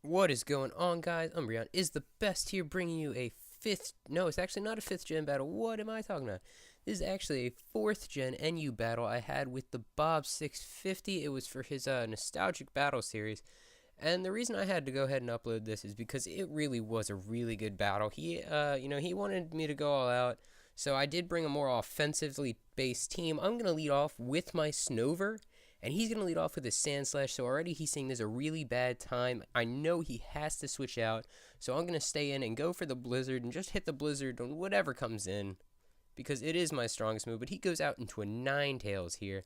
What is going on, guys? Umbreon is the best here, bringing you a it's actually not a 5th gen battle. What am I talking about? This is actually a 4th gen NU battle I had with the Bob650. It was for his nostalgic battle series. And the reason I had to go ahead and upload this is because it really was a really good battle. He wanted me to go all out. So I did bring a more offensively based team. I'm going to lead off with my Snover. And he's going to lead off with his Sandslash, so already he's saying there's a really bad time. I know he has to switch out, so I'm going to stay in and go for the Blizzard and just hit the Blizzard on whatever comes in, because it is my strongest move. But he goes out into a Ninetales here,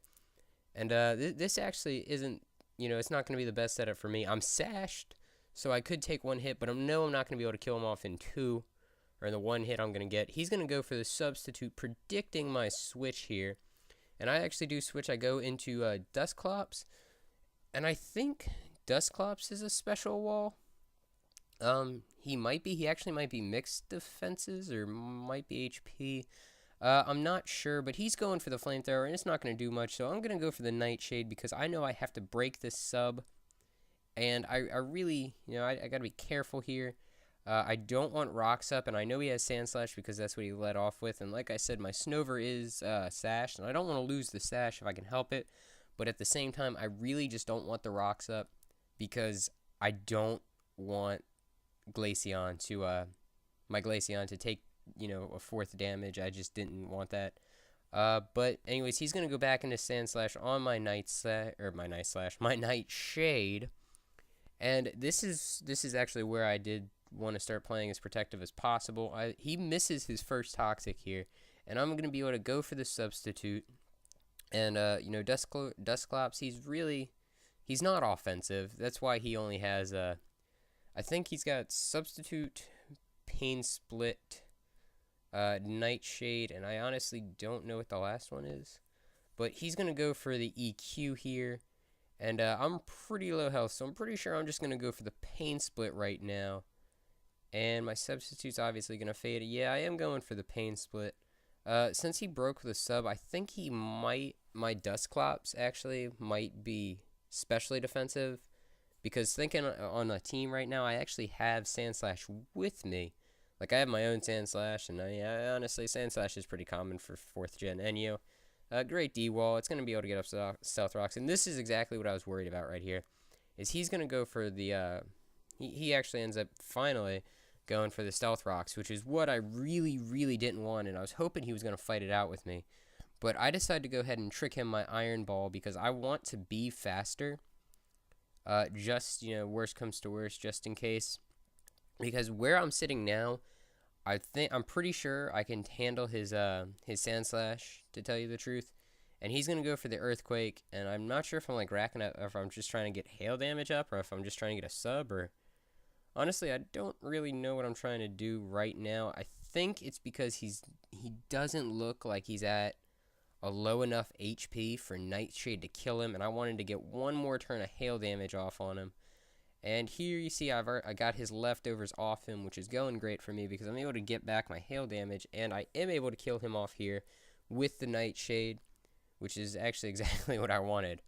and this actually isn't, it's not going to be the best setup for me. I'm sashed, so I could take one hit, but I know I'm not going to be able to kill him off in two, or in the one hit I'm going to get. He's going to go for the Substitute, predicting my switch here. And I actually do switch. I go into Dusclops, and I think Dusclops is a special wall. He actually might be mixed defenses, or might be HP. I'm not sure, but he's going for the Flamethrower, and it's not going to do much, so I'm going to go for the Nightshade, because I know I have to break this sub, and I really, I got to be careful here. I don't want Rocks up, and I know he has Sandslash because that's what he led off with. And like I said, my Snover is Sash, and I don't want to lose the Sash if I can help it. But at the same time, I really just don't want the Rocks up because I don't want Glaceon to my Glaceon to take a fourth damage. I just didn't want that. But anyways, he's gonna go back into Sandslash on my my Nightshade, and this is actually where I did want to start playing as protective as possible. He misses his first Toxic here, and I'm going to be able to go for the Substitute. And, Dusclops, he's not offensive. That's why he only has, I think he's got Substitute, Pain Split, Nightshade, and I honestly don't know what the last one is. But he's going to go for the EQ here, and I'm pretty low health, so I'm pretty sure I'm just going to go for the Pain Split right now. And my Substitute's obviously going to fade. Yeah, I am going for the Pain Split. Since he broke the sub, I think my Dusclops actually might be specially defensive. Because thinking on a team right now, I actually have Sandslash with me. Like, I have my own Sandslash, and honestly, Sandslash is pretty common for 4th gen NU. Great D-Wall. It's going to be able to get up Stealth Rocks. And this is exactly what I was worried about right here. Is he's going to go for the... He actually ends up finally going for the Stealth Rocks, which is what I really, really didn't want, and I was hoping he was going to fight it out with me. But I decided to go ahead and trick him my Iron Ball because I want to be faster. Worst comes to worst, just in case. Because where I'm sitting now, I'm pretty sure I can handle his Sandslash, to tell you the truth. And he's going to go for the Earthquake, and I'm not sure if I'm racking up, or if I'm just trying to get hail damage up, or if I'm just trying to get a sub, or... Honestly, I don't really know what I'm trying to do right now. I think it's because he doesn't look like he's at a low enough HP for Nightshade to kill him, and I wanted to get one more turn of hail damage off on him. And here you see I got his leftovers off him, which is going great for me because I'm able to get back my hail damage, and I am able to kill him off here with the Nightshade, which is actually exactly what I wanted.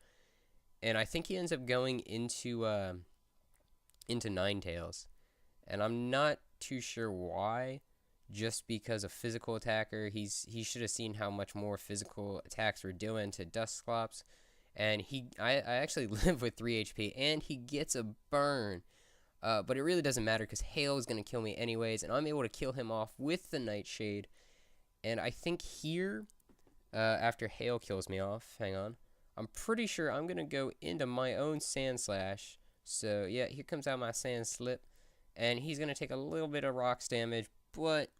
And I think he ends up going into Ninetales, and I'm not too sure why. Just because a physical attacker, he should have seen how much more physical attacks were doing to Dusclops, and I actually live with 3 HP, and he gets a burn, but it really doesn't matter because hail is going to kill me anyways, and I'm able to kill him off with the Nightshade. And I think here, after hail kills me off, hang on, I'm pretty sure I'm going to go into my own Sandslash. So, yeah, here comes out my Sand Slip, and he's going to take a little bit of Rocks damage, but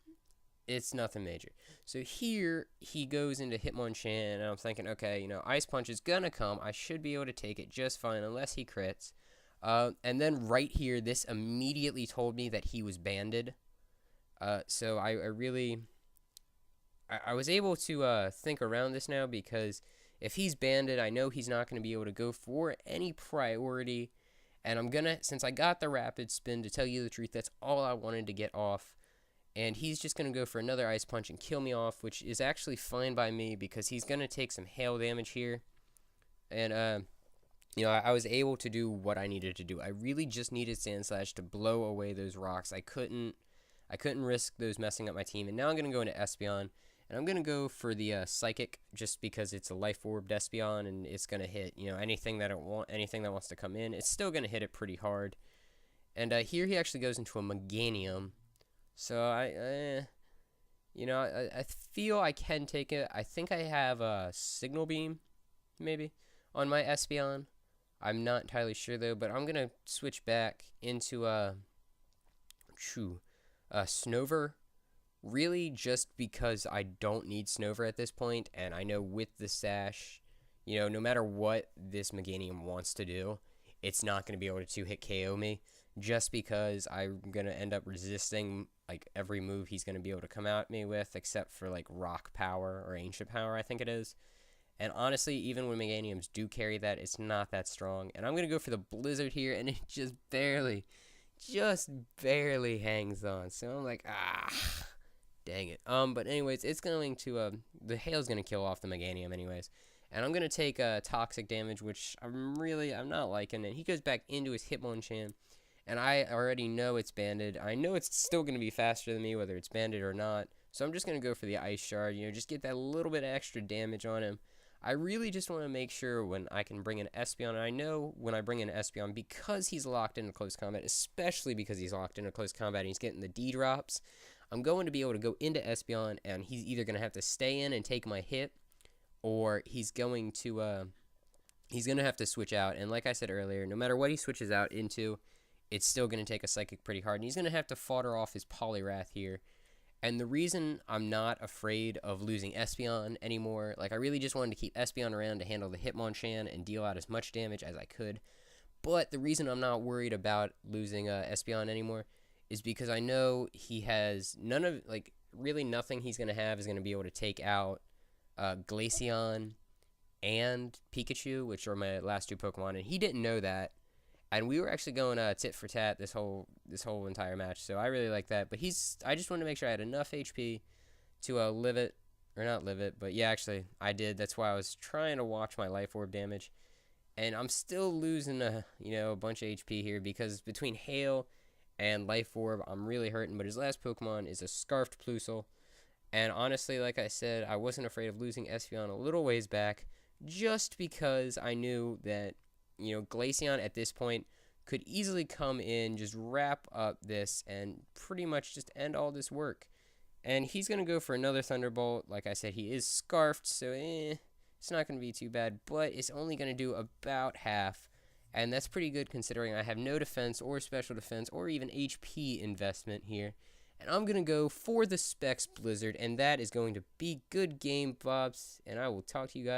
it's nothing major. So here, he goes into Hitmonchan, and I'm thinking, okay, Ice Punch is going to come. I should be able to take it just fine, unless he crits. And then right here, this immediately told me that he was banded. So I was able to think around this now, because if he's banded, I know he's not going to be able to go for any priority. And I'm going to, since I got the Rapid Spin, to tell you the truth, that's all I wanted to get off. And he's just going to go for another Ice Punch and kill me off, which is actually fine by me because he's going to take some hail damage here. And I was able to do what I needed to do. I really just needed Sand Slash to blow away those rocks. I couldn't risk those messing up my team. And now I'm gonna go into Espeon, and I'm gonna go for the Psychic just because it's a Life Orb Espeon, and it's gonna hit anything that anything that wants to come in. It's still gonna hit it pretty hard. And here he actually goes into a Meganium. So I feel I can take it. I think I have a Signal Beam, maybe, on my Espeon. I'm not entirely sure though, but I'm gonna switch back into Snover. Really, just because I don't need Snover at this point, and I know with the Sash, no matter what this Meganium wants to do, it's not gonna be able to hit KO me. Just because I'm gonna end up resisting like every move he's gonna be able to come at me with, except for like Rock Power or Ancient Power, I think it is. And honestly, even when Meganiums do carry that, it's not that strong. And I'm going to go for the Blizzard here, and it just barely hangs on. So I'm like, dang it. But anyways, it's going to, the Hail's going to kill off the Meganium anyways. And I'm going to take Toxic damage, which I'm not liking. And he goes back into his Hitmonchan. And I already know it's banded. I know it's still going to be faster than me, whether it's banded or not. So I'm just going to go for the Ice Shard, just get that little bit of extra damage on him. I really just want to make sure when I can bring in Espeon, and I know when I bring in Espeon, because he's locked into close combat, especially because he's locked into close combat and he's getting the D-drops, I'm going to be able to go into Espeon, and he's either going to have to stay in and take my hit, or he's going to have to switch out. And like I said earlier, no matter what he switches out into, it's still going to take a Psychic pretty hard, and he's going to have to fodder off his Poliwrath here. And the reason I'm not afraid of losing Espeon anymore, like I really just wanted to keep Espeon around to handle the Hitmonchan and deal out as much damage as I could. But the reason I'm not worried about losing Espeon anymore is because I know he has really nothing he's going to have is going to be able to take out Glaceon and Pikachu, which are my last two Pokemon, and he didn't know that. And we were actually going tit for tat this whole entire match, so I really like that. But I just wanted to make sure I had enough HP to live it, or not live it, but yeah, actually I did. That's why I was trying to watch my Life Orb damage, and I'm still losing a bunch of HP here because between Hail and Life Orb, I'm really hurting. But his last Pokemon is a Scarfed Plusle, and honestly, like I said, I wasn't afraid of losing Espeon a little ways back, just because I knew that. Glaceon at this point could easily come in, just wrap up this, and pretty much just end all this work. And he's going to go for another Thunderbolt. Like I said, he is Scarfed, so it's not going to be too bad, but it's only going to do about half. And that's pretty good considering I have no defense or special defense or even HP investment here. And I'm going to go for the Specs Blizzard, and that is going to be good game, Bobs. And I will talk to you guys.